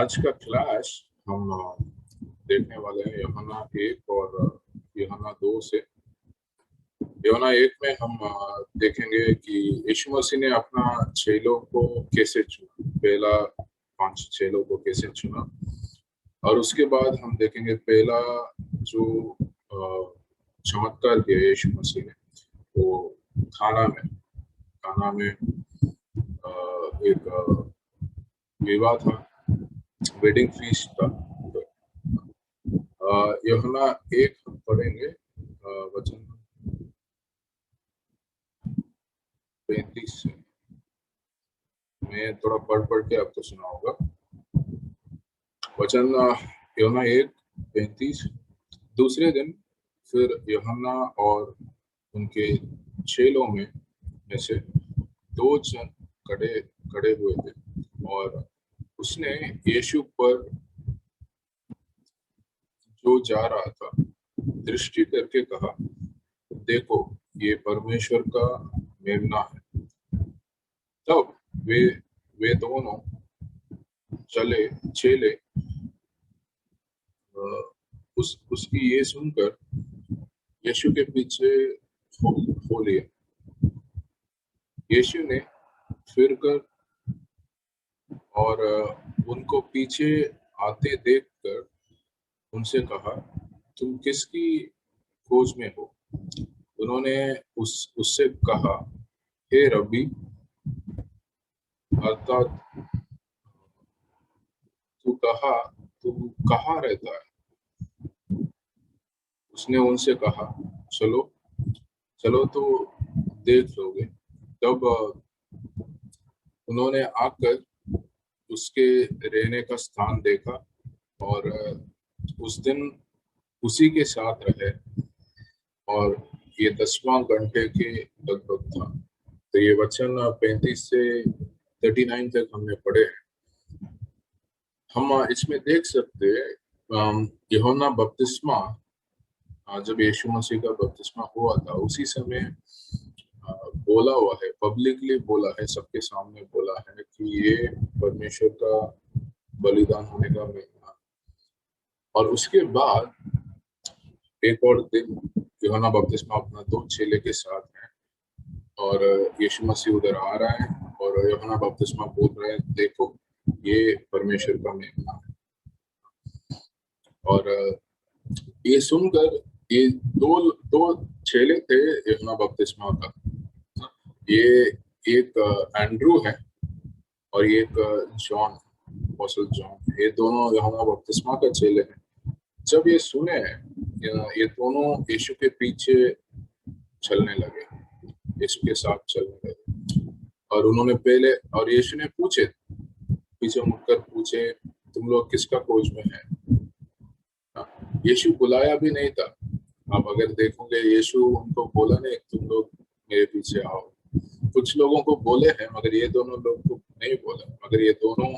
आज का क्लास हम देखने वाले हैं यूहन्ना 1 और यूहन्ना 2 से। यूहन्ना 1 में हम देखेंगे कि यीशु मसीह ने अपना चेलों को कैसे चुना, पहला 5 चेलों को कैसे चुना, और उसके बाद हम देखेंगे पहला जो चमत्कार किया यीशु मसीह ने वो खाना में एक विवाह था, वेडिंग फीस्ट था। यूहन्ना 1 हम पढ़ेंगे वचन 35 से। मैं थोड़ा पढ़ के आपको सुनाऊंगा वचन। यूहन्ना 1:35। दूसरे दिन फिर यूहन्ना और उनके चेलों में से 2 जन खड़े हुए थे और उसने यीशु पर जो जा रहा था दृष्टि करके कहा, देखो ये परमेश्वर का मेमना है। तब वे दोनों चेले उसकी ये सुनकर यीशु के पीछे हो लिए। यीशु ने फिर कर और उनको पीछे आते देखकर उनसे कहा, तुम किसकी खोज में हो? उन्होंने उससे कहा, हे रब्बी, अर्थात तू कहाँ रहता है? उसने उनसे कहा, चलो तो देख लोगे। तब उन्होंने आकर उसके रहने का स्थान देखा और उस दिन उसी के साथ रहे, और ये 10वां घंटे के लगभग था। तो ये वचन 35 से 39 तक हमने पढ़े हैं। हम इसमें देख सकते हैं यूहन्ना बपतिस्मा, जब यीशु मसीह का बपतिस्मा हुआ था उसी समय बोला हुआ है, पब्लिकली बोला है, सबके सामने बोला है कि ये परमेश्वर का बलिदान होने का मेमना। और उसके बाद एक और दिन यूहन्ना बपतिस्मा अपना 2 चेले के साथ है और यीशु मसीह उधर आ रहा है और यूहन्ना बपतिस्मा बोल रहे हैं, देखो ये परमेश्वर का मेमना है। और ये सुनकर ये दो चेले थे यूहन्ना बपतिस्मा का। ये एक एंड्रू है और एक जॉन, अपोस्टल जॉन। ये दोनों यूहन्ना बपतिस्मा का चेले हैं। जब ये सुने ये दोनों यीशु के पीछे चलने लगे, यीशु के साथ चलने लगे। और उन्होंने पहले, और यीशु ने पीछे मुड़कर पूछे, तुम लोग किसका खोज में है? यीशु बुलाया भी नहीं था। आप अगर देखोगे यीशु उनको बोला नहीं, तुम लोग मेरे पीछे आओ। कुछ लोगों को बोले हैं मगर ये दोनों लोग को नहीं बोले। मगर ये दोनों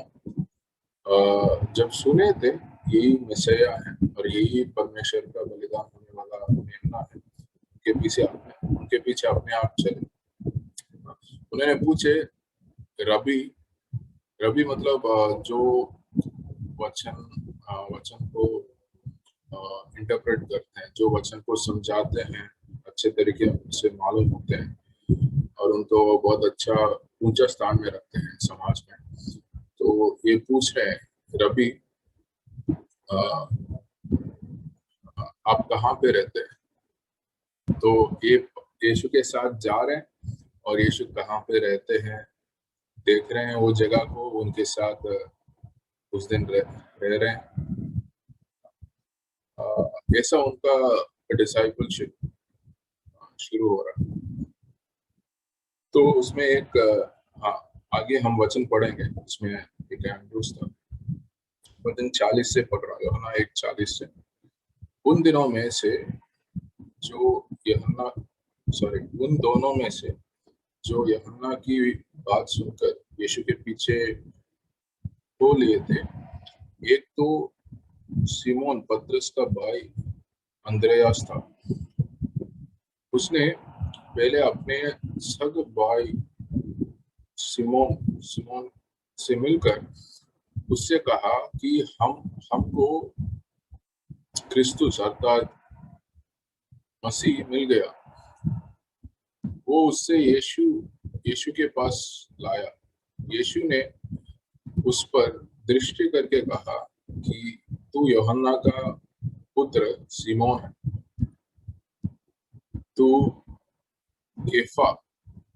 जब सुने थे यही मसीहा है और यही परमेश्वर का बलिदान होने वाला मेमना है, उनके पीछे अपने आप चले। उन्होंने पूछे, रबी मतलब जो वचन को इंटरप्रेट करते हैं, जो वचन को समझाते हैं, अच्छे तरीके से मालूम होते हैं और उनको बहुत अच्छा ऊंचा स्थान में रखते हैं समाज में। तो ये पूछ रहे हैं, रबी आप कहाँ पे रहते हैं? तो ये यीशु के साथ जा रहे हैं और यीशु कहाँ पे रहते हैं देख रहे हैं, वो जगह को उनके साथ उस दिन रह रहे हैं। ऐसा उनका डिसाइपलशिप शुरू हो रहा है। तो उसमें एक आगे हम वचन पढ़ेंगे, उसमें एक एंड्रूस था। वचन 40 से पढ़ रहा है, यूहन्ना 1:40 से। उन दोनों में से जो यूहन्ना की बात सुनकर यीशु के पीछे हो लिए थे, एक तो सिमोन पतरस का भाई अंद्रयास था। उसने पहले अपने सग भाई सिमोन से मिलकर उससे कहा कि हमको क्रिस्तुस अर्थात मसीह मिल गया। वो उससे यीशु यीशु के पास लाया। यीशु ने उस पर दृष्टि करके कहा कि तू यूहन्ना का पुत्र सिमोन है, तू केफा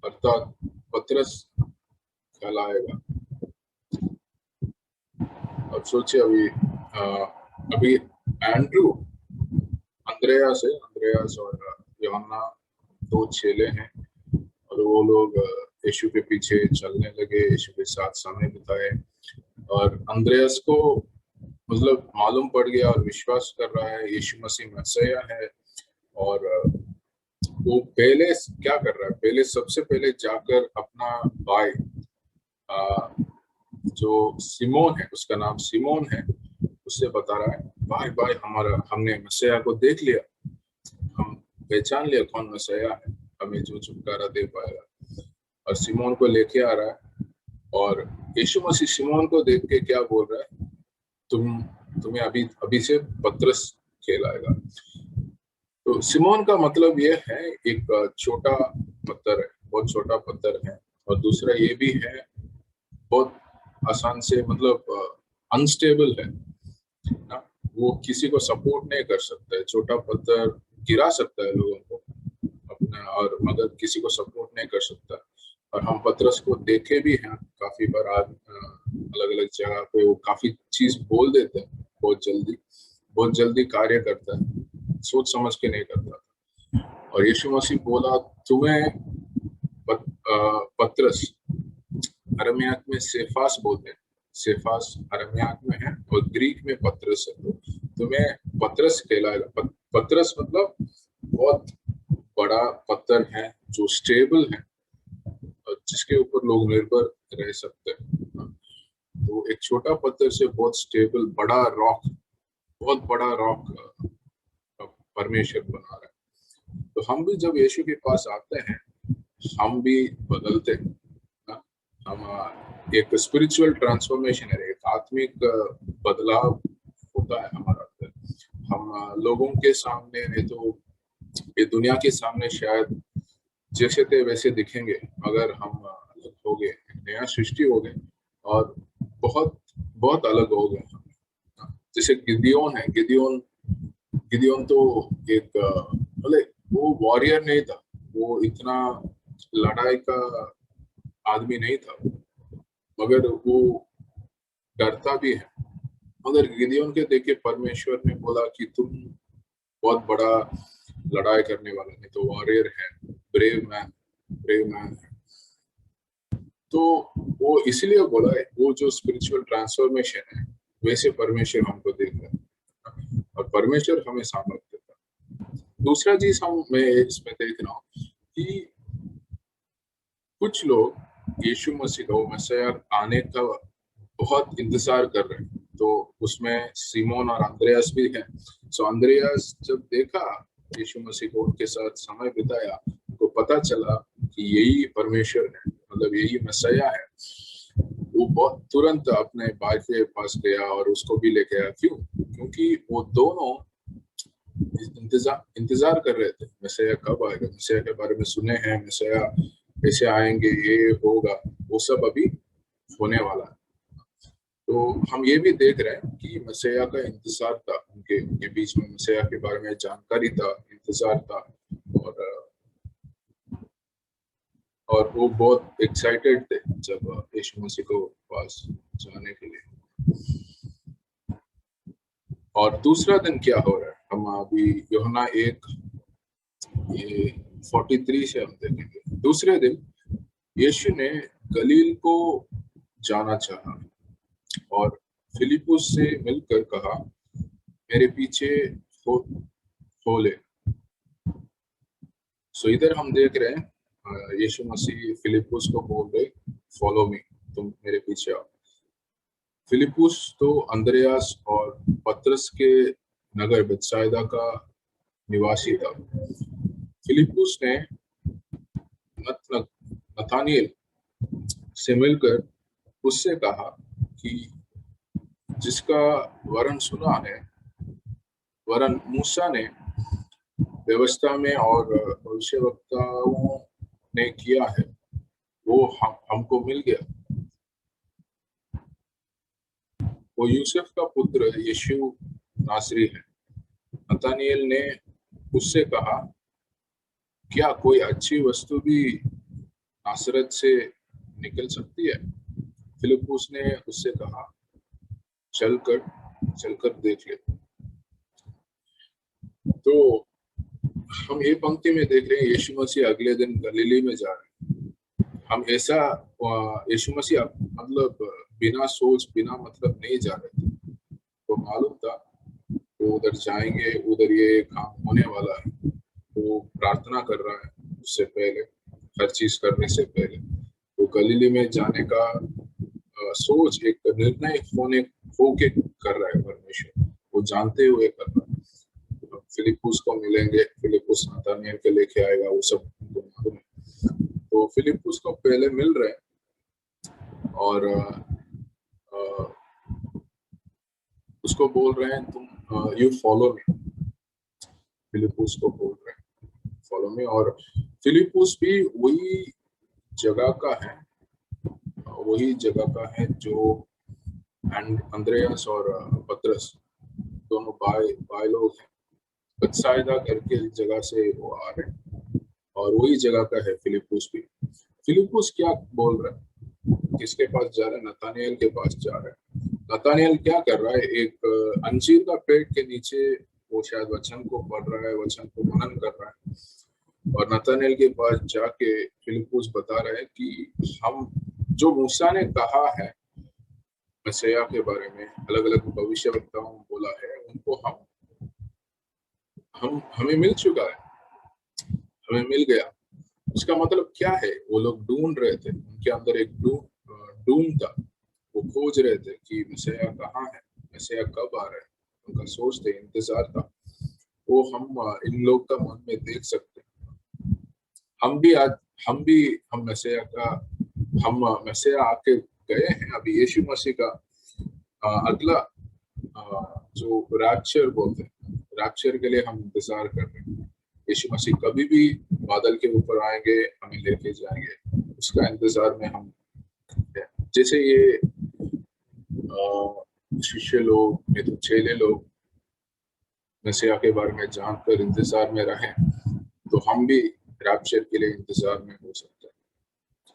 अर्थात पतरस कहलाएगा। अब सोचिए, अभी एंड्रू अंद्रयास और यूहन्ना दो चेले हैं, और वो लोग यीशु के पीछे चलने लगे, यीशु के साथ समय बिताए। और अंद्रयास को मतलब मालूम पड़ गया और विश्वास कर रहा है यीशु मसीह मसीहा है। और वो पहले क्या कर रहा है, पहले सबसे पहले जाकर अपना भाई जो सिमोन है, उसका नाम सिमोन है, उससे बता रहा है, भाई भाई हमने मसीहा को देख लिया, हम पहचान लिया कौन मसीहा है, हमें जो छुटकारा दे पाएगा। और सिमोन को लेके आ रहा है, और यीशु मसीह सिमोन को देख के क्या बोल रहा है, तुम्हें अभी अभी से पतरस कहलाएगा। तो सिमोन का मतलब ये है, एक छोटा पत्थर है, बहुत छोटा पत्थर है। और दूसरा ये भी है, बहुत आसान से मतलब अनस्टेबल है ना, वो किसी को सपोर्ट नहीं कर सकता है। छोटा पत्थर गिरा सकता है लोगों को अपना, और मगर किसी को सपोर्ट नहीं कर सकता। और हम पतरस को देखे भी हैं काफी बार, अलग अलग जगह पे वो काफी चीज बोल देते हैं, बहुत जल्दी कार्य करता है, सोच समझ के नहीं करता। और यीशु मसीह बोला, तुम्हें पतरस, अरमियाक में सेफास बोलते हैं, सेफास अरमियाक में है और ग्रीक में पतरस है। तो तुम्हें पतरस कहलाएगा। पतरस मतलब बहुत बड़ा पत्थर है जो स्टेबल है, जिसके ऊपर लोग निर्भर रह सकते हैं। तो एक छोटा पत्थर से बहुत स्टेबल बड़ा रॉक, बहुत बड़ा रॉक परमेश्वर बना रहा है। तो हम भी जब यीशु के पास आते हैं, हम भी बदलते हैं ना। हम एक स्पिरिचुअल ट्रांसफॉर्मेशन है, एक आत्मिक बदलाव होता है हमारा अंदर। हम लोगों के सामने नहीं तो ये दुनिया के सामने शायद जैसे थे वैसे दिखेंगे, अगर हम अलग हो गए, नया सृष्टि हो गए और बहुत बहुत अलग हो गए। जैसे गिदियोन है, गिदियोन तो एक भले वो वॉरियर नहीं था, वो इतना लड़ाई का आदमी नहीं था, मगर वो डरता भी है। मगर गिदियोन के देखे परमेश्वर ने बोला कि तुम बहुत बड़ा लड़ाई करने वाला, नहीं तो वॉरियर है, ब्रेव मैन है। तो वो इसलिए बोला है, वो जो स्पिरिचुअल ट्रांसफॉर्मेशन है, वैसे परमेश्वर हमको देख रहा है और परमेश्वर हमें सामर्थ्य देता है। दूसरा चीज मैं इसमें देख रहा हूँ कि कुछ लोग यीशु मसीह का मसीह आने का बहुत इंतजार कर रहे हैं। तो उसमें सिमोन और अंद्रयास भी हैं। सो अंद्रयास जब देखा यीशु मसीह को, उनके साथ समय बिताया, उनको पता चला कि यही परमेश्वर है, मतलब यही मसीहा है। वो बहुत तुरंत अपने भाई के पास गया और उसको भी लेके आया। क्यों? क्योंकि वो दोनों इंतजार कर रहे थे, मसीहा कब आएगा, मसीहा के बारे में सुने हैं, मसीहा कैसे आएंगे, ये होगा, वो सब अभी होने वाला है। तो हम ये भी देख रहे हैं कि मसीहा का इंतजार था, उनके बीच में मसीहा के बारे में जानकारी था, इंतजार था। और और वो बहुत एक्साइटेड थे जब यीशु मसीह को पास जाने के लिए। और दूसरा दिन क्या हो रहा है, हम अभी यूहन्ना 1 ये 43 से हम देखेंगे। दूसरे दिन यीशु ने गलील को जाना चाहा और फिलिपुस से मिलकर कहा, मेरे पीछे हो ले। सो इधर हम देख रहे हैं यीशु मसीह फिलिपुस को बोल रहे, फॉलो मी, तुम मेरे पीछे आओ। फिलिपुस तो अंद्रयास और पतरस के नगर बेतसाइदा का निवासी था। फिलिपुस ने नथानिएल से मिलकर उससे कहा कि जिसका वर्ण सुना है, वर्ण मूसा ने व्यवस्था में और भविष्यवक्ताओं ने किया है, वो हमको मिल गया। वो यूसुफ का पुत्र यीशु नासरी है। नतनएल ने उससे कहा, क्या कोई अच्छी वस्तु भी नासरत से निकल सकती है? फिलिप्पुस ने उससे कहा, चलकर देख ले। तो हम ये पंक्ति में देख रहे हैं, यीशु मसीह अगले दिन गलीली में जा रहे हैं। हम ऐसा यीशु मसीह मतलब बिना सोच बिना मतलब नहीं जा रहे थे, तो मालूम था वो उधर जाएंगे, उधर ये काम होने वाला है। वो प्रार्थना कर रहा है उससे पहले, हर चीज करने से पहले वो गलीली में जाने का सोच, एक निर्णय होके कर रहा है परमेश्वर, वो जानते हुए कर रहा है। फिलिप्पुस को मिलेंगे, फिलिप्पुस नतनएल के लेके आएगा, वो सब उनको मालूम है। तो फिलिप्पुस को पहले मिल रहे हैं और उसको बोल रहे हैं, तुम यू फॉलो मी। फिलिप्पुस को बोल रहे हैं फॉलो मी, और फिलिप्पुस भी वही जगह का है जो अंद्रेयास और पतरस दोनों भाई लोग हैं। बत्साइदा करके जगह से वो आ रहे हैं, और वही जगह का है फिलिप्पुस भी। फिलिप्पुस क्या बोल रहा है, किसके पास जा रहा है? नतनएल के पास जा रहा है। नतनएल क्या कर रहा है? एक अंजीर का पेड़ के नीचे वो शायद वचन को पढ़ रहा है, वचन को मनन कर रहा है, और नतनएल के पास जाके फिलिप्पुस बता रहा है कि हम जो मूसा ने कहा है मसीहा के बारे में, अलग अलग भविष्यवक्ताओं बोला है, उनको हमें मिल चुका है, हमें मिल गया। उसका मतलब क्या है? वो लोग ढूंढ रहे थे, उनके अंदर एक ढूंढ था, वो खोज रहे थे कि मसीहा कहाँ है, मसीहा कब आ रहा है। उनका सोच थे, इंतजार था। वो हम इन लोग का मन में देख सकते हैं। हम मसीहा आके गए हैं। अभी यीशु मसीह का अगला जो रैप्चर बोलते हैं, रैप्चर के लिए हम इंतजार कर रहे हैं। यीशु मसीह कभी भी बादल के ऊपर आएंगे, हमें लेके जाएंगे, उसका इंतजार में हम हैं। जैसे ये शिष्य लोग, ये तो चेले लोग मसीहा के बारे में जानकर इंतजार में रहे, तो हम भी रैप्चर के लिए इंतजार में हो सकते हैं।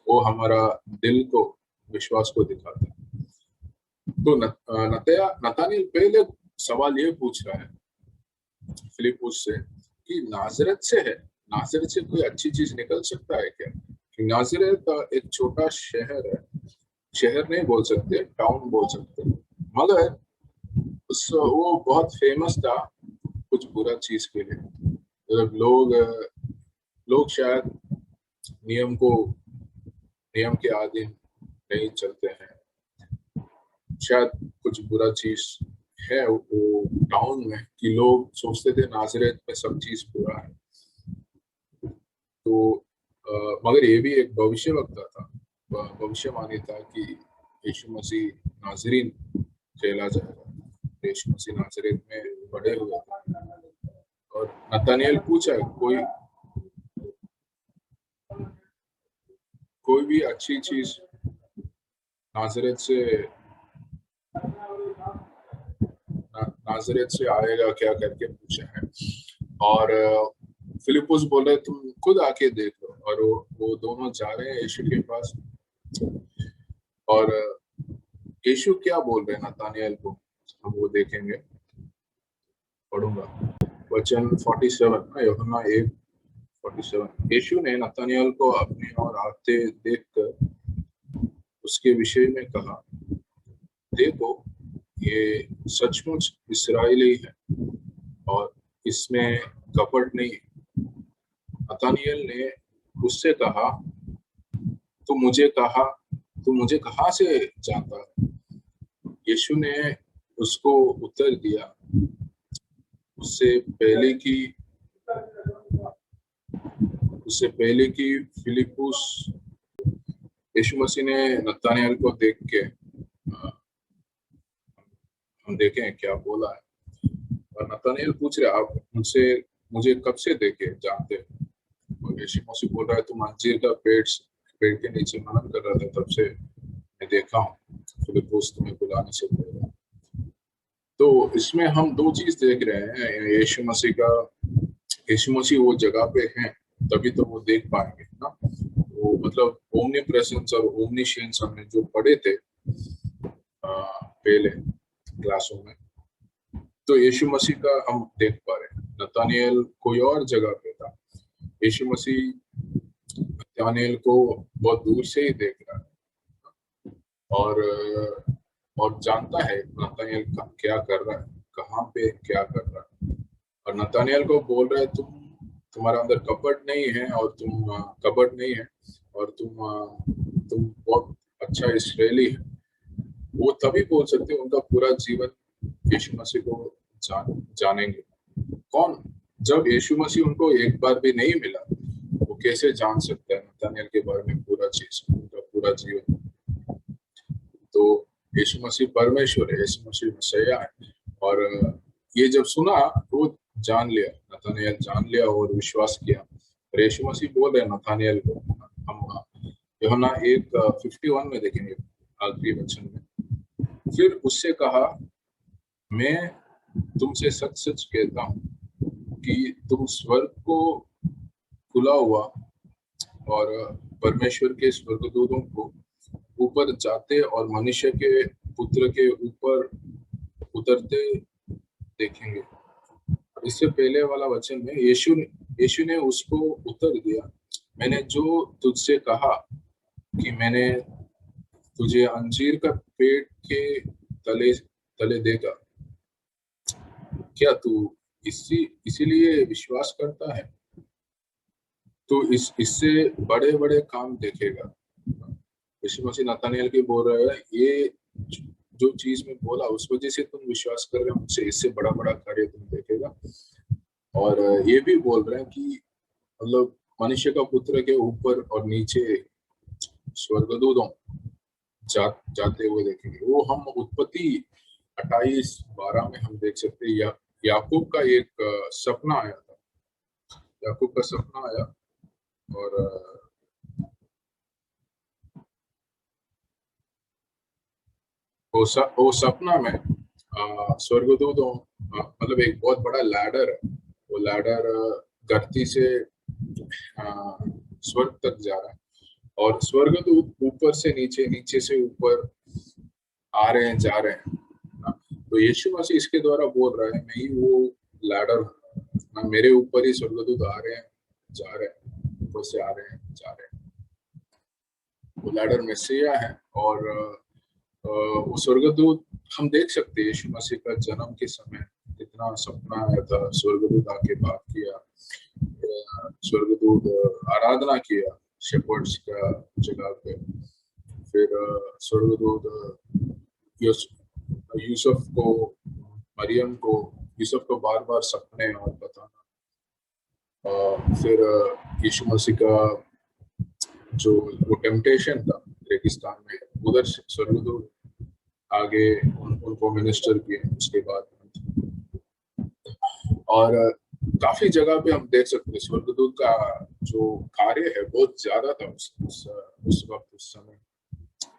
वो हमारा दिल को, विश्वास को दिखाता है। तो नतनएल पहले सवाल ये पूछ रहा है फिलिप्पुस से कि नाजरत से है, नाजरत से कोई अच्छी चीज निकल सकता है क्या? कि नाजरत एक छोटा शहर है, शहर नहीं बोल सकते, टाउन बोल सकते, मगर वो बहुत फेमस था कुछ बुरा चीज के लिए। मतलब लोग शायद नियम के अधीन नहीं चलते हैं, शायद कुछ बुरा चीज है वो टाउन में, कि लोग सोचते थे नाजरेत में सब चीज बुरा है। तो मगर ये भी एक भविष्यवक्ता था, भविष्यवाणी था कि यीशु मसीह नाजरीन कहला जाएगा। यीशु मसीह नाजरेत में बड़े हुए थे, और नतनएल पूछा कोई भी अच्छी चीज नाजरेत से आएगा क्या करके पूछा है। और फिलिप्पुस बोले, तुम खुद आके देख लो। और वो दोनों जा रहे हैं यीशु के पास, और यीशु क्या बोल रहे हैं नतनएल को, हम वो देखेंगे। पढ़ूंगा वचन 47, यूहन्ना 1:47। यीशु ने नतनएल को अपनी ओर आते देखकर उसके विषय में कहा, देखो ये सचमुच इस्राएली है और इसमें कपट नहीं। नतनएल ने उससे कहा, तू मुझे कहाँ से जानता है? यीशु ने उसको उत्तर दिया, उससे पहले कि फिलिप्पुस, यीशु मसीह ने नतनएल को देख के हम देखें क्या बोला है। और नतनएल पूछ रहे, आप मुझसे मुझे कब से देखे जानते हो? और यीशु मसीह बोल रहा है, तुम अंजीर का पेड़ के नीचे मनन कर रहा था, तब से मैं देखा हूँ, फिलिप्पुस तुम्हें बुलाने से पहले। तो इसमें हम दो चीज देख रहे हैं, यीशु मसीह वो जगह पे हैं, तभी तो वो देख पाएंगे ना। वो मतलब ओमनी प्रेजेंस और ओमनीशियंस हमने जो पढ़े थे पहले क्लासों में, तो यीशु मसीह का हम देख पा रहे हैं। नतानियल कोई और जगह पे था, यीशु मसीह नतानियल को बहुत दूर से ही देख रहा है और और जानता है नतानियल क्या कर रहा है, कहाँ पे क्या कर रहा है। और नतानियल को बोल रहा है, तुम्हारा अंदर कपट नहीं है और कपट नहीं है और तुम बहुत अच्छा इस्राएली है। वो तभी बोल सकते हैं, उनका पूरा जीवन यीशु मसीह को जानेंगे। कौन? जब यीशु मसीह उनको एक बार भी नहीं मिला, वो कैसे जान सकता है नतानियल के बारे में पूरा चीज, उनका पूरा जीवन? तो यीशु मसीह परमेश्वर है, यीशु मसीह मसीहा है। और ये जब सुना तो जान लिया, नतानियल जान लिया और विश्वास किया। और यीशु मसीह बोल रहे हैं नतानियल को, हम यूहन्ना 1:51 में देखेंगे, आखिरी वचन में, फिर उससे कहा, मैं तुमसे सच सच कहता हूँ कि तुम स्वर्ग को खुला हुआ और परमेश्वर के स्वर्गदूतों को ऊपर जाते और मनुष्य के पुत्र के ऊपर उतरते देखेंगे। इससे पहले वाला वचन में यीशु ने उसको उत्तर दिया, मैंने जो तुझसे कहा कि मैंने तुझे अंजीर का पेड़ के तले तले देगा, क्या तू इसीलिए विश्वास करता है? तो इससे बड़े बड़े काम देखेगा। यीशु मसीह नतानियल के बोल रहा है, ये जो चीज में बोला उस वजह से तुम विश्वास कर रहे हो मुझसे, इससे बड़ा बड़ा कार्य तुम देखेगा। और ये भी बोल रहे हैं कि मतलब मनुष्य का पुत्र के ऊपर और नीचे स्वर्गदूतों जाते हुए देखेंगे। वो हम उत्पत्ति 28:12 में हम देख सकते हैं। याकूब का एक सपना आया था, याकूब का सपना आया और वो सपना में स्वर्गदूतों मतलब एक बहुत बड़ा लैडर है, वो लैडर धरती से स्वर्ग तक जा रहा है और स्वर्गदूत ऊपर से नीचे, नीचे से ऊपर आ रहे हैं, जा रहे हैं ना। तो यीशु मसीह इसके द्वारा बोल रहा है, मैं ही वो लैडर हूँ, मेरे ऊपर ही स्वर्गदूत आ रहे हैं, जा रहे हैं, ऊपर से आ रहे हैं, जा रहे हैं। वो लैडर मसीहा है। और वो स्वर्गदूत हम देख सकते हैं यीशु मसीह का जन्म के समय कितना सपना आया था, स्वर्गदूत आके बात किया, स्वर्गदूत आराधना किया शेपर्ड्स का जगह पे। फिर स्वर्गदूत यूसुफ को, मरियम को, यूसुफ को बार बार सपने और बताना। फिर यीशु मसीह का जो वो टेम्पटेशन था रेगिस्तान में, उधर स्वर्गदूत आगे उनको मिनिस्टर किए उसके बाद। और काफी जगह पे हम देख सकते हैं स्वर्गदूत का जो कार्य है बहुत ज्यादा था उस वक्त, उस समय।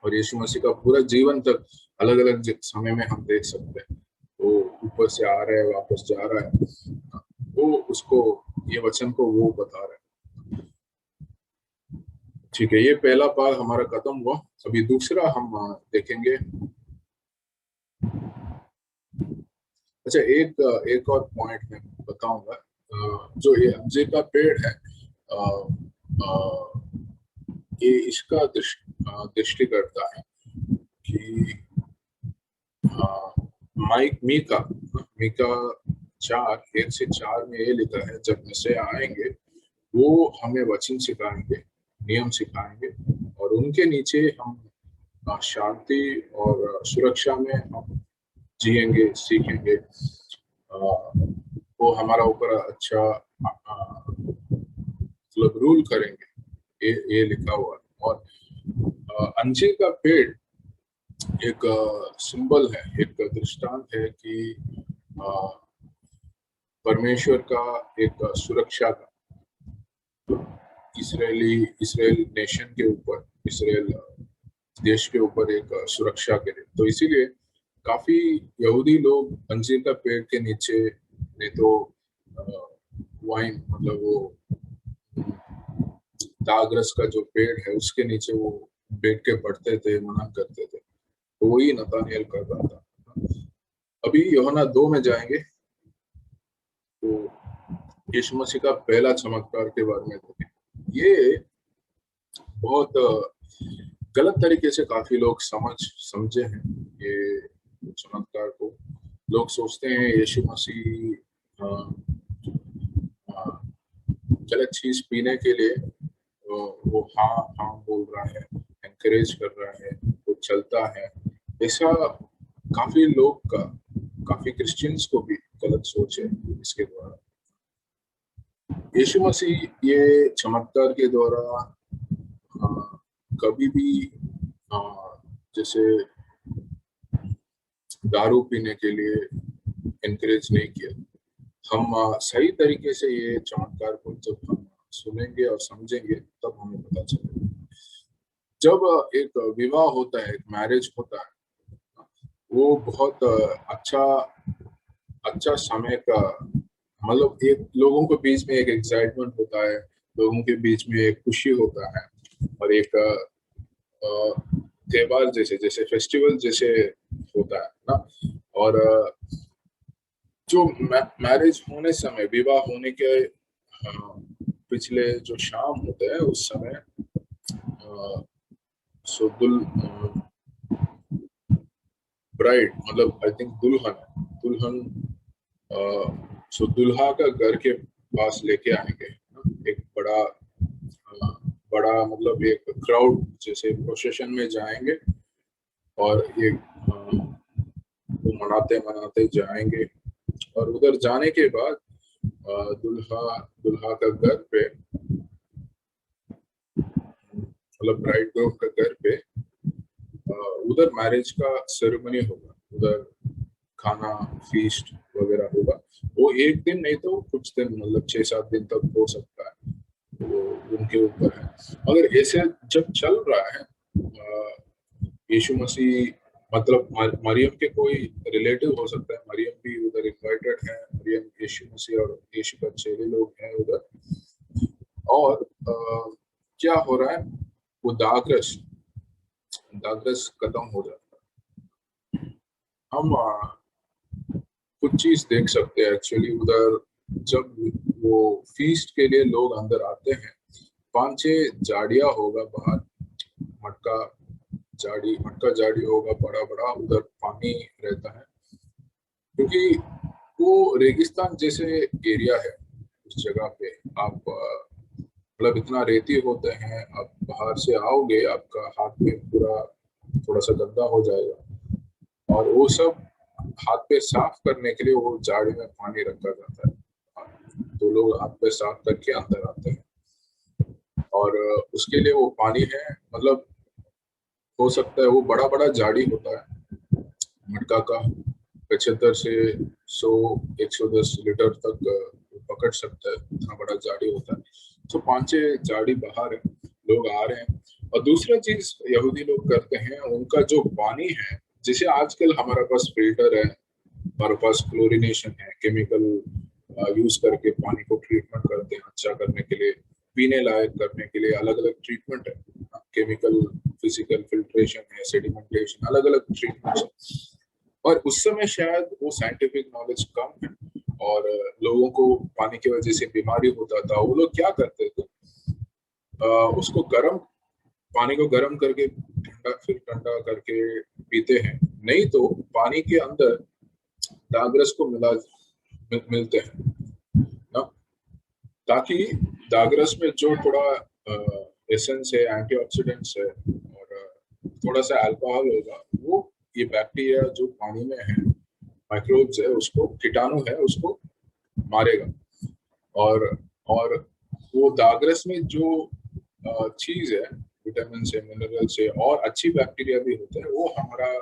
और यीशु मसीह का पूरा जीवन तक अलग अलग समय में हम देख सकते हैं, वो ऊपर से आ रहा है, वापस जा रहा है, वो उसको ये वचन को वो बता रहा है। ठीक है, ये पहला पार्ट हमारा खत्म हुआ। अभी दूसरा हम देखेंगे। अच्छा, एक और पॉइंट मैं बताऊंगा। जो ये अंजीर का पेड़ है, ये इसका दृष्टि करता है कि मीका मीका 4:1-4 में ये लिखा है, जब मसीह आएंगे वो हमें वचन सिखाएंगे, नियम सिखाएंगे और उनके नीचे हम शांति और सुरक्षा में हम जिएंगे, सीखेंगे। वो हमारा ऊपर अच्छा मतलब रूल करेंगे, ये लिखा हुआ है। और अंजीर का पेड़ एक सिंबल है, एक दृष्टांत है कि अ, परमेश्वर का एक सुरक्षा का इसराइल नेशन के ऊपर, इसराइल देश के ऊपर एक सुरक्षा के लिए। तो इसीलिए काफी यहूदी लोग अंजीर का पेड़ के नीचे, नहीं तो वाइन मतलब वो दागरस का जो पेड़ है उसके नीचे वो बैठ के पढ़ते थे, मना करते थे। तो वही नतानिएल कर रहा था। अभी यूहन्ना 2 में जाएंगे तो यीशु मसीह का पहला चमत्कार के बारे में देखें। ये बहुत गलत तरीके से काफी लोग समझे हैं ये चमत्कार को। लोग सोचते हैं यीशु मसीह गलत चीज पीने के लिए वो हाँ हाँ बोल रहा है, एनकरेज कर रहा है, वो चलता है। ऐसा काफी लोग का, काफी क्रिश्चियंस को भी गलत सोच है इसके द्वारा। यीशु मसीह ये चमत्कार के द्वारा कभी भी जैसे दारू पीने के लिए एनकरेज नहीं किया। हम सही तरीके से ये चमत्कार को जब हम सुनेंगे और समझेंगे तब हमें पता चलेगा। जब एक विवाह होता है, एक मैरिज होता है, वो बहुत अच्छा समय का मतलब एक लोगों के बीच में एक एक्साइटमेंट होता है, लोगों के बीच में एक खुशी होता है और एक त्योहार जैसे जैसे फेस्टिवल जैसे होता है ना। और जो मैरिज होने समय, विवाह होने के पिछले जो शाम होते हैं उस समय सो ब्राइड मतलब आई थिंक दुल्हन सो दुल्हा का घर के पास लेके आएंगे। एक बड़ा मतलब एक क्राउड जैसे प्रोसेशन में जाएंगे और एक वो मनाते मनाते जाएंगे और उधर जाने के बाद दुल्हा का घर पे मतलब ब्राइड ग्रूम का घर पे उधर मैरिज का सेरेमनी होगा, उधर खाना फीस्ट वगैरह होगा। वो एक दिन नहीं तो कुछ दिन मतलब 6-7 दिन तक हो सकता है, वो उनके ऊपर है। अगर ऐसे जब चल रहा है यीशु मसीह मतलब मरियम के कोई रिलेटिव हो सकता है, मरियम भी उधर इनवाइटेड है, मरियम यीशु मसीह और यीशु का चेले लोग हैं उधर। और क्या हो रहा है, वो दागरस खत्म हो जाता है। हम कुछ चीज देख सकते हैं एक्चुअली उधर। जब वो फीस्ट के लिए लोग अंदर आते हैं, 5-6 जाड़िया होगा बाहर, मटका जाड़ी होगा बड़ा बड़ा, उधर पानी रहता है क्योंकि वो रेगिस्तान जैसे एरिया है। उस जगह पे आप मतलब इतना रेती होते हैं, आप बाहर से आओगे आपका हाथ में पूरा थोड़ा सा गंदा हो जाएगा और वो सब हाथ पे साफ करने के लिए वो जाड़ी में पानी रखा जाता है। तो लोग हाथ पे साफ करके अंदर आते हैं और उसके लिए वो पानी है मतलब हो सकता है वो बड़ा बड़ा जाड़ी होता है मटका का, 75 से 100-110 लीटर तक पकड़ सकता है, इतना बड़ा जाड़ी होता है। तो 5-6 जाड़ी बाहर है, लोग आ रहे हैं। और दूसरा चीज यहूदी लोग करते हैं, उनका जो पानी है, जैसे आजकल हमारे पास फिल्टर है, हमारे पास क्लोरिनेशन है, केमिकल यूज करके पानी को ट्रीटमेंट करते हैं अच्छा करने के लिए, पीने लायक करने के लिए अलग अलग ट्रीटमेंट है, केमिकल फिजिकल फिल्ट्रेशन है, सेडिमेंटेशन, अलग अलग ट्रीटमेंट है। और उस समय शायद वो साइंटिफिक नॉलेज कम है और लोगों को पानी की वजह से बीमारी होता था। वो लोग क्या करते थे, उसको पानी को गर्म करके ठंडा करके पीते हैं, नहीं तो पानी के अंदर दागरस को मिलते हैं ना, ताकि दागरस में जो थोड़ा एसेंस है, एंटीऑक्सीडेंट्स है और थोड़ा सा अल्कोहल होगा, वो ये बैक्टीरिया जो पानी में है, माइक्रोब्स है, उसको कीटाणु है उसको मारेगा। और वो दागरस में जो चीज है, विटामिन से, मिनरल से और अच्छी बैक्टीरिया भी होता है, वो हमारा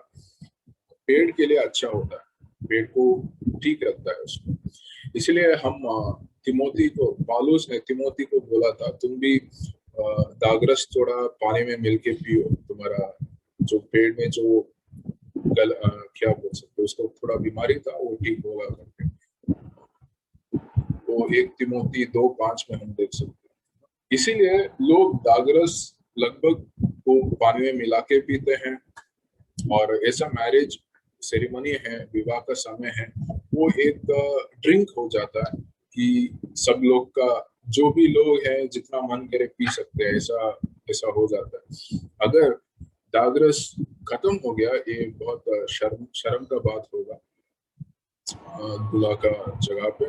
पेट के लिए अच्छा होता है, पेट को ठीक रखता है उसको। इसलिए हम तिमोथी को, पौलुस ने तिमोथी को बोला था, तुम भी दागरस थोड़ा पानी में मिलके पियो, तुम्हारा जो पेट में जो क्या बोल सकते, उसको थोड़ा बीमारी था वो ठीक होगा करके। वो 1 तिमोथी 2:5 में हम देख सकते हैं। इसीलिए लोग दागरस लगभग वो पानी में मिला के पीते हैं, और ऐसा मैरिज सेरेमनी है, विवाह का समय है, वो एक ड्रिंक हो जाता है कि सब लोग का, जो भी लोग हैं जितना मन करे पी सकते हैं, ऐसा ऐसा हो जाता है। अगर दागरस खत्म हो गया, ये बहुत शर्म का बात होगा दूल्हा का जगह पे।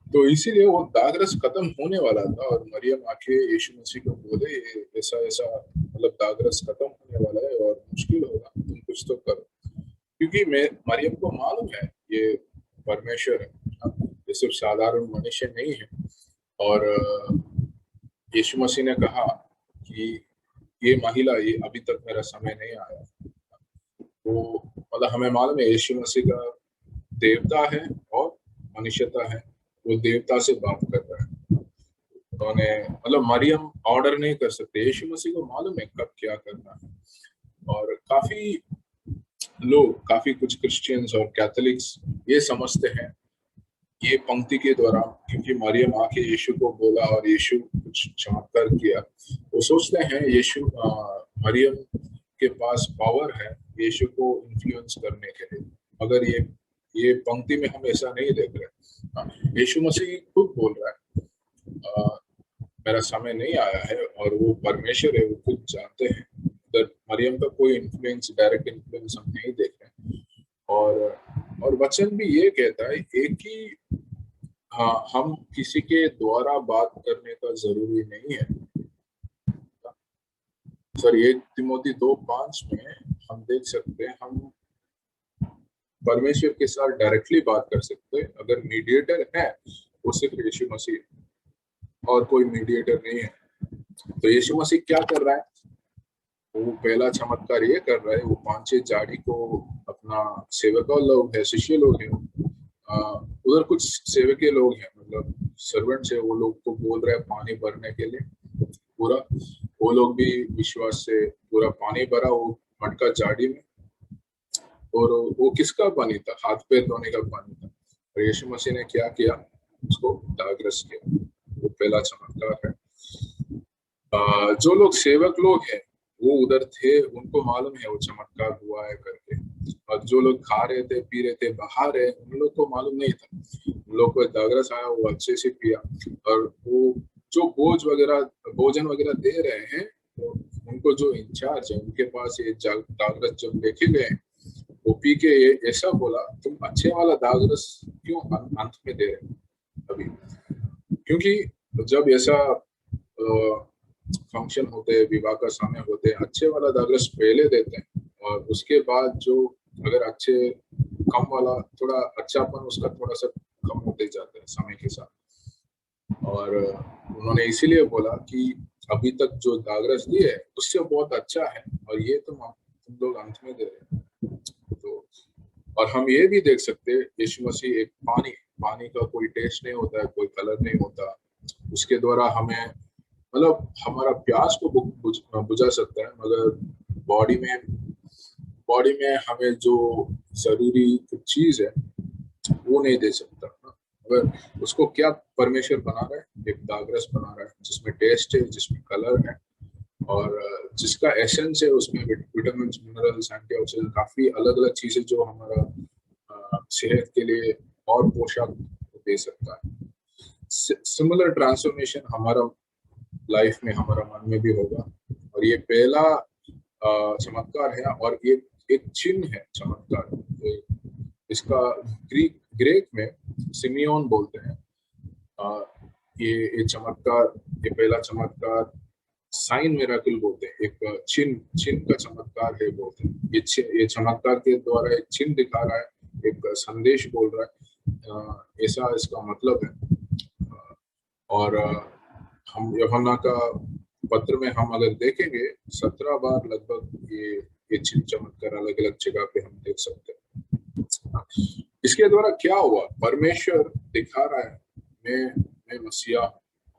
तो इसीलिए वो दागरस खत्म होने वाला था, और मरियम आके यीशु मसीह को बोले, ऐसा ऐसा मतलब दागरस खत्म होने वाला है और मुश्किल होगा, तुम कुछ तो करो। क्योंकि मैं, मरियम को मालूम है ये परमेश्वर है, ये सिर्फ साधारण मनुष्य नहीं है। और यीशु मसीह ने कहा कि ये महिला, ये अभी तक मेरा समय नहीं आया। वो मतलब हमें मालूम है यीशु मसीह का देवता है और मनुष्यता है, वो देवता से बात कर रहा है। उन्होंने मतलब मरियम ऑर्डर नहीं कर सकते, यीशु मसीह को मालूम है कब क्या करना है। और काफी कुछ क्रिश्चियंस और कैथोलिक्स ये समझते हैं ये पंक्ति के द्वारा, क्योंकि मरियम आके यीशु को बोला और यीशु कुछ चमत्कार किया, वो सोचते हैं यीशु मरियम के पास पावर है यीशु को इन्फ्लुएंस करने के लिए। मगर ये पंक्ति में हम ऐसा नहीं देख रहे। यीशु मसीह खुद बोल रहा है मेरा समय नहीं आया है, और वो परमेश्वर है, वो खुद जानते हैं। उधर मरियम का कोई इन्फ्लुएंस, डायरेक्ट इन्फ्लुएंस हम नहीं देख रहे। और वचन भी ये कहता है एक ही, हाँ, हम किसी के द्वारा बात करने का जरूरी नहीं है। सर 1 तिमोथी 2:5 में हम देख सकते हैं, हम परमेश्वर के साथ डायरेक्टली बात कर सकते हैं। अगर मीडिएटर है वो सिर्फ यीशु मसीह, और कोई मीडिएटर नहीं है। तो यीशु मसीह क्या कर रहा है, वो पहला चमत्कार ये कर रहा है, वो 5-6 झाड़ी को अपना सेवक लोग है, शिष्य लोग हैं, उधर कुछ सेवकीय लोग हैं, मतलब सर्वेंट्स है, वो लोग को बोल रहे हैं पानी भरने के लिए पूरा। वो लोग भी विश्वास से पूरा पानी भरा वो मटका झाड़ी में, और वो किसका पानी था, हाथ पैर धोने का पानी था। और यीशु मसीह ने क्या किया, उसको दागरस किया। वो पहला चमत्कार है। जो लोग सेवक लोग हैं वो उधर थे, उनको मालूम है वो चमत्कार हुआ है करके। और जो लोग खा रहे थे, पी रहे थे, बाहर है, उन लोग को मालूम नहीं था। उन लोग को दागरस आया, वो अच्छे से पिया। और वो जो भोजन वगैरह दे रहे हैं, तो उनको जो इंचार्ज है उनके पास ये दागरस जब लेके गए, वो पी के ऐसा बोला, तुम अच्छे वाला दागरस क्यों अंत में दे रहे हो अभी? क्योंकि जब ऐसा फंक्शन होते हैं, विवाह का समय होते हैं, अच्छे वाला दागरस पहले देते हैं, और उसके बाद जो अगर अच्छे कम वाला, थोड़ा अच्छापन उसका थोड़ा सा कम होते जाता है समय के साथ। और उन्होंने इसीलिए बोला कि अभी तक जो दागरस दिए है उससे बहुत अच्छा है, और ये तुम लोग अंत में दे रहे हैं। तो और हम ये भी देख सकते हैं, यीशु मसीह एक पानी का कोई टेस्ट नहीं होता है, कोई कलर नहीं होता, उसके द्वारा हमें मतलब हमारा प्यास को बुझा सकता है, मगर बॉडी में हमें जो जरूरी कुछ चीज है वो नहीं दे सकता। मगर उसको क्या परमेश्वर बना रहा है, एक दागरस बना रहा है जिसमें टेस्ट है, जिसमें कलर है, और जिसका एसेंस है, उसमें विटामिन, मिनरल्स, एंटीऑक्सीडेंट, काफी अलग अलग चीजें जो हमारा सेहत के लिए और पोषक दे सकता है। सिमिलर ट्रांसफॉर्मेशन हमारा लाइफ में, हमारा मन में भी होगा। और ये पहला चमत्कार है, और ये एक चिन्ह है चमत्कार। इसका ग्रीक में सिमियोन बोलते हैं। ये चमत्कार, ये पहला चमत्कार साइन मिरेकल बोलते हैं, एक चिन्ह का चमत्कार है बोलते हैं। ये चमत्कार के द्वारा एक चिन्ह दिखा रहा है, एक संदेश बोल रहा है, ऐसा इसका मतलब है। और हम यूहन्ना का पत्र में हम अगर देखेंगे 17 बार लगभग ये चिन्ह चमत्कार अलग अलग जगह पे हम देख सकते हैं। इसके द्वारा क्या हुआ, परमेश्वर दिखा रहा है मैं मसीहा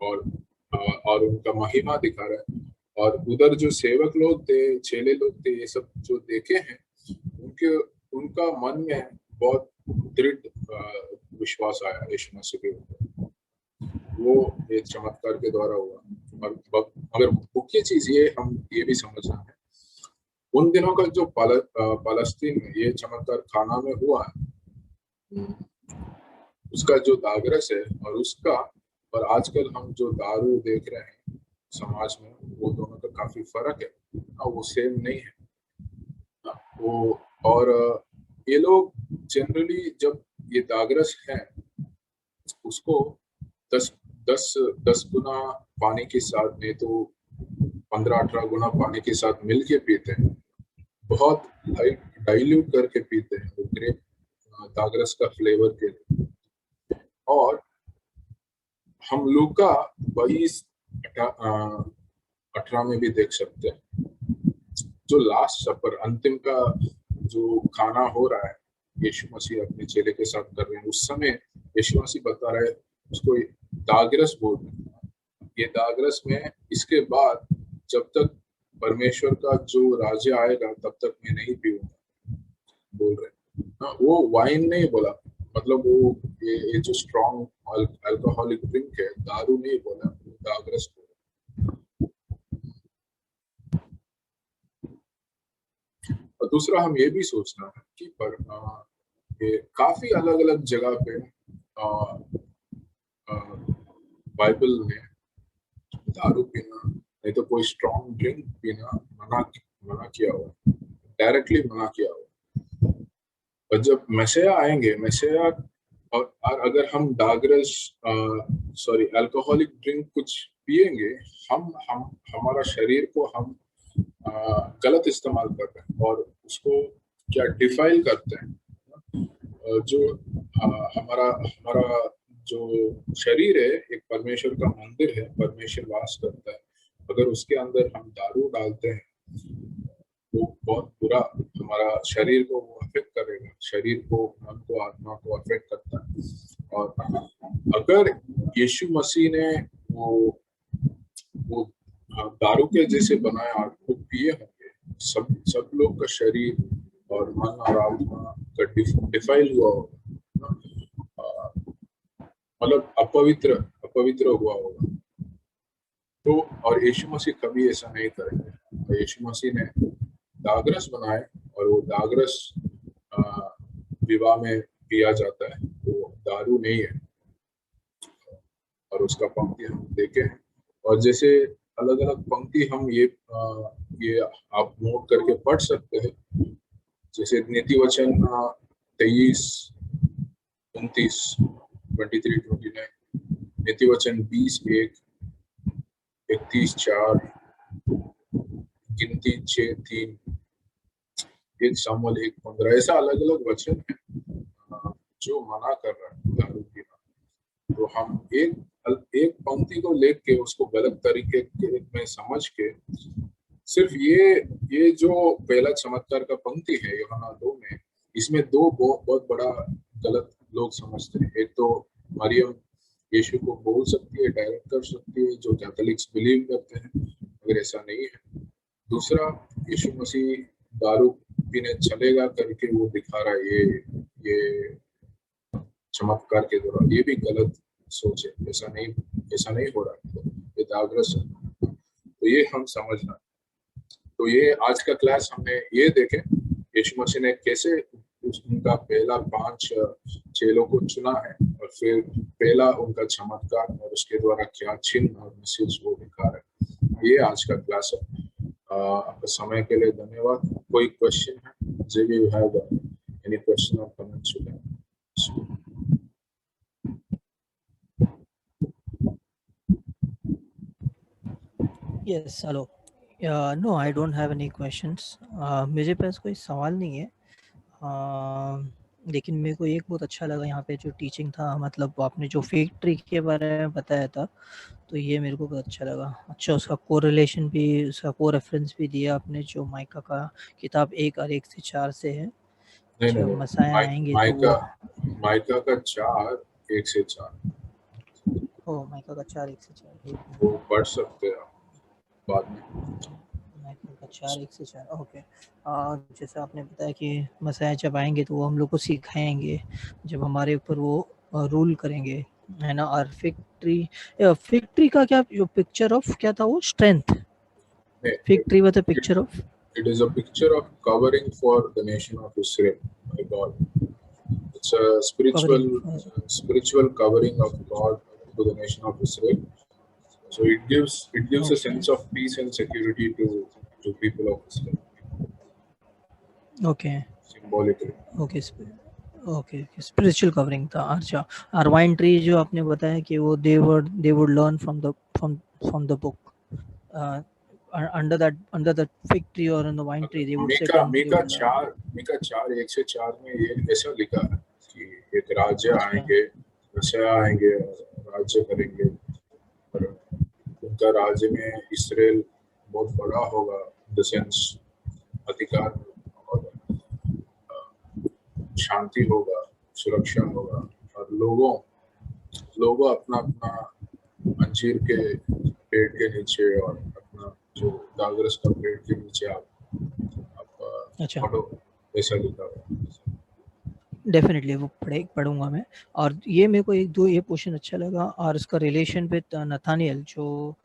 और उनका महिमा दिखा रहा है। और उधर जो सेवक लोग थे, चेले लोग थे, ये सब जो देखे हैं उनका मन में बहुत दृढ़ विश्वास आया यीशु मसीह के ऊपर। वो एक चमत्कार के द्वारा हुआ। और अगर मुख्य चीज हम ये भी समझना है, उन दिनों का जो पालस्तीन में ये चमत्कार खाना में हुआ है, उसका जो दागरस है और आजकल हम जो दारू देख रहे हैं समाज में, वो दोनों का काफी फर्क है। वो सेम नहीं है वो। और ये लोग जनरली जब ये दागरस है उसको 10 गुना पानी के साथ, नहीं तो 15-18 गुना पानी के साथ मिलके पीते हैं, बहुत डाइल्यूट करके पीते हैं वो ग्रेप दागरस का फ्लेवर के लिए। और हम लोग का 22-18 में भी देख सकते हैं, जो लास्ट सफर अंतिम का जो खाना हो रहा है यीशु मसीह अपने चेले के साथ कर रहे हैं, उस समय यीशु मसीह बता रहे हैं उसको दागरस बोल रहे हैं। ये दागरस में इसके बाद जब तक परमेश्वर का जो राज्य आएगा तब तक मैं नहीं पीऊंगा बोल रहे। वो वाइन नहीं बोला, मतलब वो ये जो स्ट्रॉन्ग अल्कोहलिक ड्रिंक है, दारू नहीं बोला, दागरस बोला। और दूसरा हम ये भी सोचना है कि ये काफी अलग अलग जगह पे बाइबल में दारू पीना, नहीं तो कोई स्ट्रॉन्ग ड्रिंक पीना मना किया हुआ, डायरेक्टली मना किया हुआ। और जब मैसिया आएंगे, मैसिया और अगर हम दागरस अल्कोहलिक ड्रिंक कुछ पिएंगे, हमारा शरीर को हम गलत इस्तेमाल कर रहे हैं और उसको क्या डिफाइल करते हैं। जो हमारा जो शरीर है एक परमेश्वर का मंदिर है, परमेश्वर वास करता है। अगर उसके अंदर हम दारू डालते हैं वो बहुत बुरा हमारा शरीर को वो अफेक्ट करेगा, शरीर को, मन को, आत्मा को अफेक्ट करता है। और अगर यीशु मसीह ने वो दारू के जैसे बनाया वो पिए होंगे, सब लोग का शरीर और मन और आत्मा का डिफाइल हुआ होगा, मतलब अपवित्र हुआ होगा। तो और यीशु मसीह कभी ऐसा नहीं करेंगे। यीशु मसीह ने दागरस बनाए और वो दागरस विवाह में पिया जाता है, वो दारू नहीं है। और उसका पंक्ति हम देखें, और जैसे अलग अलग पंक्ति हम ये आप नोट करके पढ़ सकते हैं। जैसे नीति वचन 23-29, नीति वचन 20:1, 31:4, गिनती 6:3, 1 सामुएल 1:15, ऐसा अलग अलग वचन है जो मना कर रहा है दारू पीना। तो हम एक पंक्ति को लेख के उसको गलत तरीके में समझ के, सिर्फ ये जो पहला चमत्कार का पंक्ति है यूहन्ना 2 में, इसमें दो बहुत बड़ा गलत लोग समझते हैं। एक तो मरियम यीशु को बोल सकती है, डायरेक्ट कर सकती है, जो कैथोलिक्स बिलीव करते हैं, मगर ऐसा नहीं है। दूसरा, यीशु मसीह दारू पीने चलेगा करके वो दिखा रहा है ये चमत्कार के दौरान, ये भी गलत सोच है। ऐसा नहीं हो रहा है, ये दागरस है। तो ये हम समझना। तो ये आज का क्लास हमने ये देखे यीशु मसीह ने कैसे उनका पहला 5 चेलों को चुना है, और फिर पहला उनका चमत्कार और उसके द्वारा क्या चिन्ह और मैसेज वो दिखा रहे। ये आज का क्लास है। आपका समय के लिए धन्यवाद। कोई क्वेश्चन है? जेबी, यू हैव एनी क्वेश्चन और comments? Yes, hello. No, I don't have any questions. मेरे पास कोई सवाल नहीं है। लेकिन मेरे को एक बहुत अच्छा लगा यहाँ पे जो टीचिंग था, मतलब आपने जो फिग ट्री के बारे में बताया था, तो ये मेरे को बहुत अच्छा लगा। अच्छा, उसका कोरिलेशन भी, उसका को रेफरेंस भी दिया आपने, जो माइका का किताब 1 और 1 से 4 से है। नहीं नहीं जब नहीं, मसाया आएंगे तो माइका वो, माइका का 4 1 से 4 ओ माइका का 4 1 से 4, एक वो मिनट। पढ़ सकते हैं आप बाद में। माइका का 4 1 से 4, ओके। जैसे आपने बताया कि मसाया जब आएंगे तो वो हम लोग को सिखाएंगे, जब हमारे ऊपर वो रूल करेंगे, है ना। और फिग ट्री का क्या जो पिक्चर ऑफ क्या था वो, strength. Fig tree was a It, picture of, it is a picture of covering for the nation of Israel by God. It's a covering. spiritual covering of God to the nation of Israel. So it gives a okay sense of peace and security to people of Israel okay symbolically. Okay okay spiritual covering था। अच्छा, और wine tree जो आपने बताया कि वो they would learn from the book, under that fig tree or in the wine tree they would sit मीका and they मीका would learn। चार मीका 4 1 से 4 में ये ऐसा लिखा है कि एक राज्य अच्छा आएंगे, मसीहा आएंगे और राज्य करेंगे, और उनका राज्य में इसराइल बहुत बड़ा होगा, इन द सेंस अधिकार और शांति होगा, सुरक्षा होगा, और लोगों अपना अपना अंजीर के पेड़ के नीचे और अपना जो दागरस का पेड़ के नीचे आप अच्छा, पढ़ो, ऐसा लिखा हुआ। डेफिनेटली वो पढ़ूंगा मैं। और ये मेरे को एक दो ये क्वेश्चन अच्छा लगा, और उसका रिलेशन विद नथानियल जो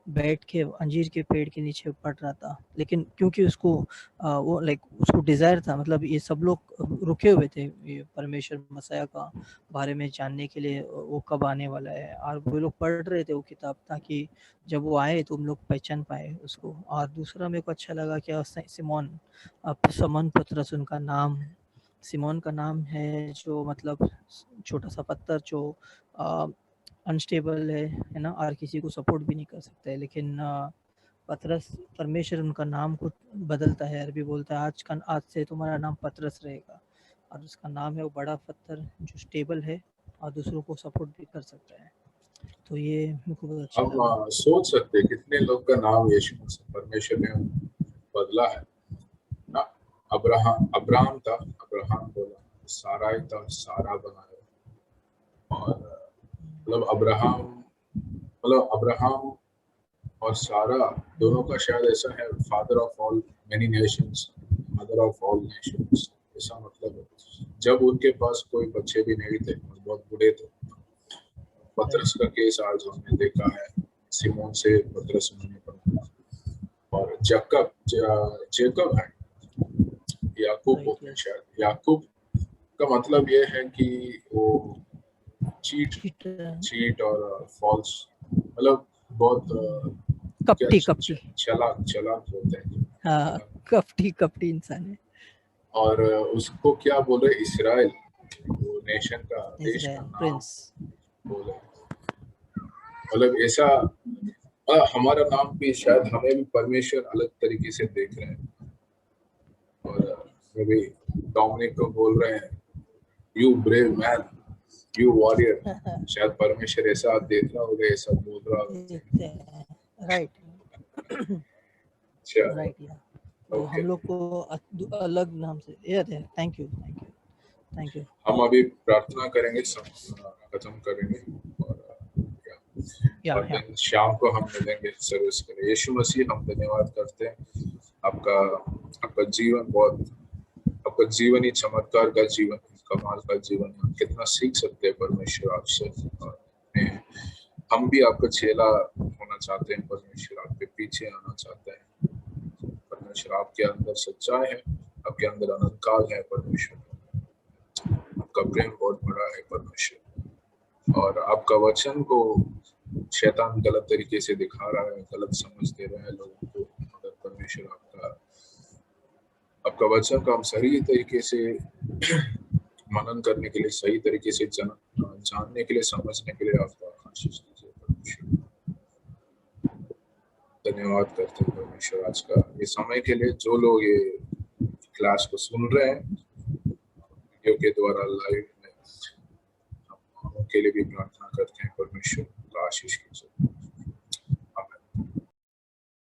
बैठ के अंजीर के पेड़ के नीचे पढ़ रहा था, लेकिन क्योंकि उसको वो लाइक उसको डिजायर था, मतलब ये सब लोग रुके हुए थे ये परमेश्वर मसाया का बारे में जानने के लिए, वो कब आने वाला है, और वो लोग पढ़ रहे थे वो किताब, ताकि जब वो आए तो हम लोग पहचान पाए उसको। और दूसरा मेरे को अच्छा लगा कि सिमोन, समन पतरस उनका नाम, सिमोन का नाम है, जो मतलब छोटा सा पत्थर जो अनस्टेबल है ना, और किसी को सपोर्ट भी नहीं कर सकता है, लेकिन पतरस, परमेश्वर उनका नाम को बदलता है, अरबी बोलता है आज से तुम्हारा नाम पतरस रहेगा, और उसका नाम है वो बड़ा पत्थर जो स्टेबल है और दूसरों को सपोर्ट भी कर सकता है। तो ये मेरे को बहुत अच्छा हम लगा। सोच सकते हैं कितने लोग का नाम यीशु मसीह परमेश्वर ने बदला है ना। अब्राहम अब्राहम था, अब्राहम बोला, साराई था, सारा बनाया, और मतलब अब्राहम और सारा दोनों का शायद ऐसा है, father of all many Nations, mother of all Nations, ऐसा मतलब है। जब उनके पास कोई बच्चे भी नहीं थे और बहुत बूढ़े थे, पतरस का केस आज हमने देखा है, सिमोन से पतरस होने पर, और जेकब है, याकूब राइट, बोलते हैं यस। शायद, याकूब का मतलब ये है कि वो चीट चीट, चीट और फॉल्स, मतलब बहुत क्या कपटी कपटी, चालाक चालाक होते हैं। हाँ, कपटी कपटी इंसान है। और उसको क्या बोले, इसराइल, वो नेशन का, देश का इजराइल नाम प्रिंस। बोले, मतलब ऐसा हमारा नाम भी शायद हमें भी परमेश्वर अलग तरीके से देख रहे हैं, और मैं भी डोमिनिक को बोल रहे हैं, you brave man, you warrior, शायद परमेश्वर ऐसा देख रहा होगा, ऐसा बोल रहा देखते होगा। हैं, राइट। अच्छा, राइट, या तो ओके, हम लोग को अलग नाम से याद है। Thank you, thank you, thank you. हम अभी प्रार्थना करेंगे, सब खत्म करेंगे, और या दिन शाम को हम मिलेंगे सर्विस के लिए। यीशु मसीह, हम धन्यवाद करते हैं आपका, आपका जीवन बहुत, आपका जीवन ही चमत्कार का जीवन, कमाल का जीवन है। हम कितना सीख सकते हैं परमेश्वर आपसे, और हम भी आपका चेला होना चाहते हैं परमेश्वर, आपके पीछे आना चाहते हैं परमेश्वर। आपके अंदर सच्चाई है, आपके अंदर अनंत काल है परमेश्वर, आपका प्रेम बहुत बड़ा है परमेश्वर, और आपका वचन को शैतान गलत तरीके से दिखा रहा है, गलत समझ दे रहा है लोगों को, मगर परमेश्वर आपका वचन को हम सही तरीके से मनन करने के लिए, सही तरीके से जानने के लिए, समझने के लिए आपका आशीष दीजिए परमेश्वर। धन्यवाद करते हैं परमेश्वर आज का ये समय के लिए, जो लोग ये क्लास को सुन रहे हैं, भाइयों के द्वारा लाइव में हम उनके लिए भी प्रार्थना करते हैं, परमेश्वर का आशीष कीजिए।